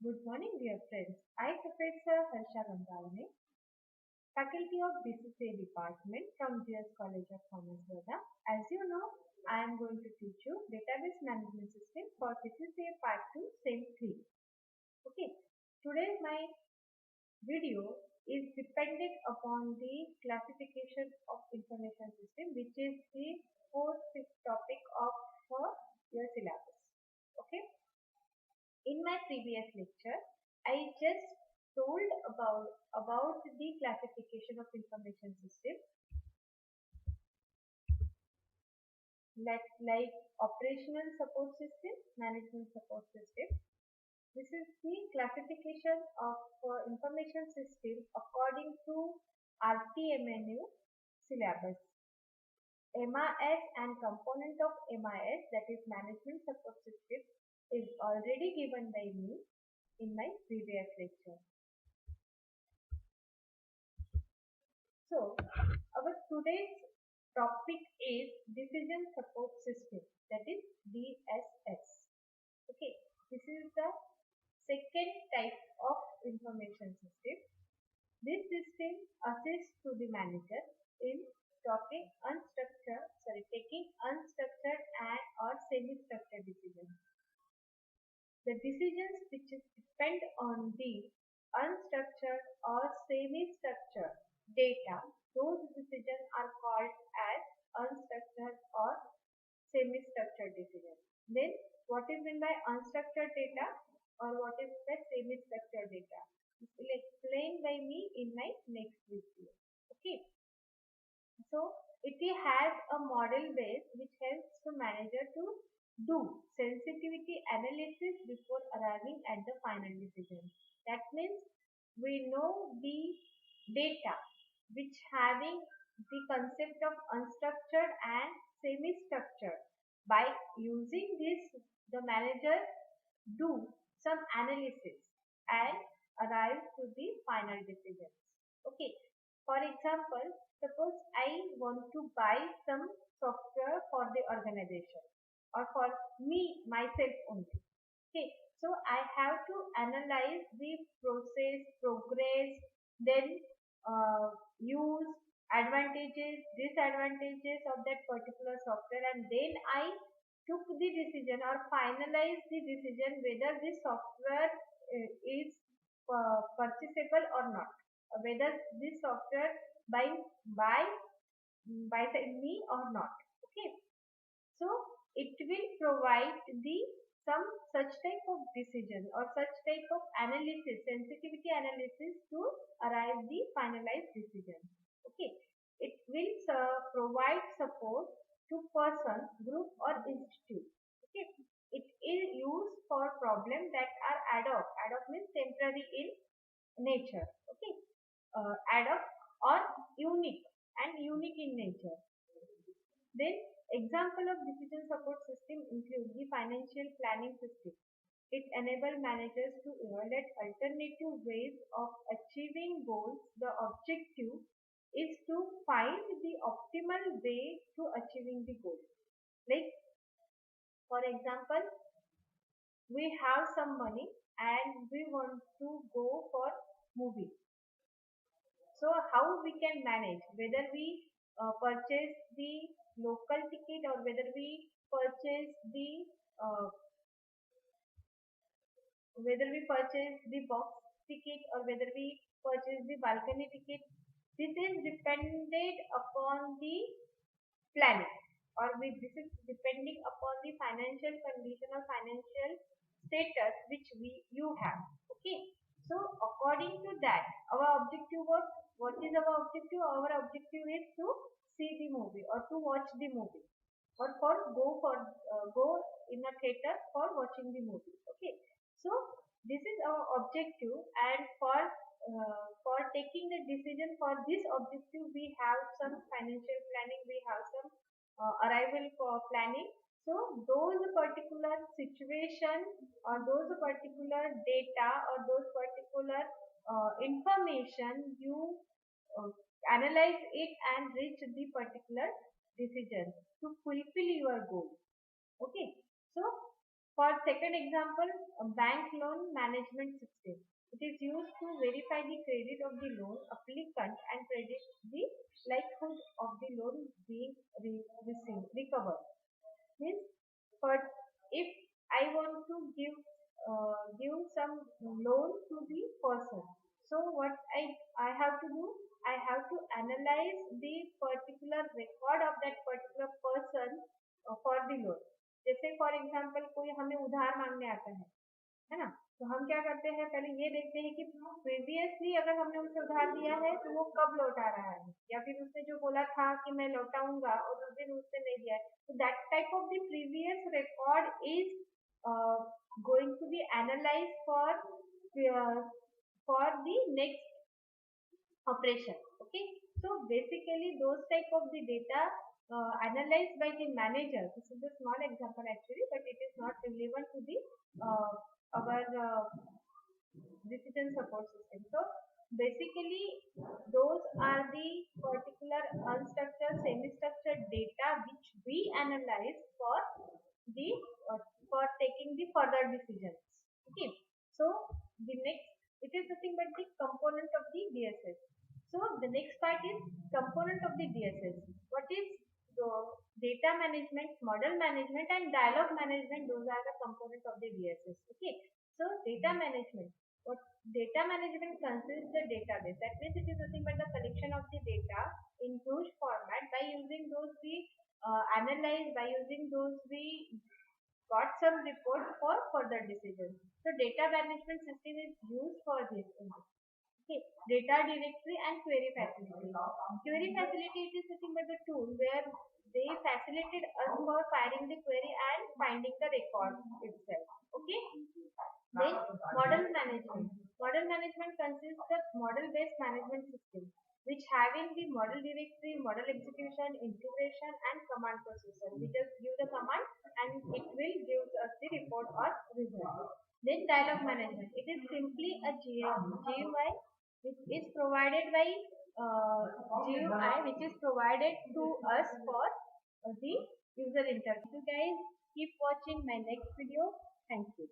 Good morning, dear friends. I, Professor Harsha Gandharane, Faculty of BCCA Department from GS College of Commerce, Vadodara. As you know, I am going to teach you Database Management System for BCCA Part 2, Sem 3. Okay, today my video is dependent upon the classification of information system, which is the fifth topic of your syllabus. Okay. In my previous lecture, I just told about the classification of information system, like operational support system, management support system. This is the classification of information system according to RTMNU syllabus. MIS and component of MIS, that is management support system, is already given by me in my previous lecture. So, our today's topic is decision support system, that is DSS. Okay, this is the second type of information system. This system assists to the manager in taking unstructured and or semi-structured decisions. The decisions which depend on the unstructured or semi-structured data, those decisions are called as unstructured or semi-structured decisions. Then what is meant by unstructured data or what is meant by semi-structured data? This will explain by me in my next video. Okay. So it has a model base which helps the manager to do sensitivity analysis before arriving at the final decision. That means we know the data which having the concept of unstructured and semi-structured. By using this, the manager do some analysis and arrive to the final decision. Okay. For example, suppose I want to buy some software for the organization or for me, myself only. Okay, so I have to analyze the process, progress, then use, advantages, disadvantages of that particular software, and then I took the decision or finalize the decision whether this software is purchasable or not, whether this software by me or not. Okay, so it will provide the some such type of decision or such type of analysis, sensitivity analysis to arrive the finalized decision. Okay, it will provide support to person, group or institute. Okay, it is used for problems that are ad hoc. Ad hoc means temporary in nature. Okay, ad hoc or unique in nature. Then example of decision support system include the financial planning system. It enables managers to evaluate alternative ways of achieving goals. The objective is to find the optimal way to achieving the goal. Like for example, we have some money and we want to go for movie. So how we can manage whether we purchase the local ticket or whether we purchase the box ticket or whether we purchase the balcony ticket. This is dependent upon the planning this is depending upon the financial condition or financial status which you have. Okay, so according to that, our objective what is our objective? Our objective is to see the movie or to watch the movie or go in a theater for watching the movie. Okay, so this is our objective, and for taking the decision for this objective we have some financial planning, we have some arrival for planning. So those particular situation or those particular data or those particular information you analyze it and reach the particular decision to fulfill your goal. Okay, so For second example, a bank loan management system. It is used to verify the credit of the loan applicant and predict the likelihood of the loan being recovered. Means, for if I want to give some loan to the person, so what I have to do, I have to analyze the particular record of that particular person for the loan. जैसे for example कोई हमें उधार मांगने आता है ना, तो हम क्या करते हैं, पहले ये देखते हैं कि प्रीवियसली अगर हमने उसे उधार दिया है तो वो कब लौटा रहा है, या फिर उसने जो बोला था कि मैं लौटाऊंगा और उस दिन उसने नहीं दिया है, तो that type of the previous record is going to be analyse for the next operation. Okay, so basically those type of the data analyzed by the manager. This is a small example actually, but it is not relevant to the our decision support system. So basically those are the particular unstructured semi-structured data which we analyze for the for taking the further decisions. Okay, so the next, it is nothing but the component of the DSS. So the next part is component of the DSS. What is the data management, model management and dialog management? Those are the components of the DSS. Okay, so data management. What data management consists the database. That means it is nothing but the collection of the data in huge format. By using those we analyze, by using those we got some report for further decisions. So data management system is used for this. Okay, data directory and query facility. Query facility, it is nothing but the tool where they facilitated us for firing the query and finding the record itself. Okay. Then model management. Model management consists of model-based management system, which having the model directory, model execution, integration, and command processor. We just give the command and it will give us the report or result. Then dialog management. It is simply a GUI which is provided by GUI which is provided to us for the user interface. So guys, keep watching my next video. Thank you.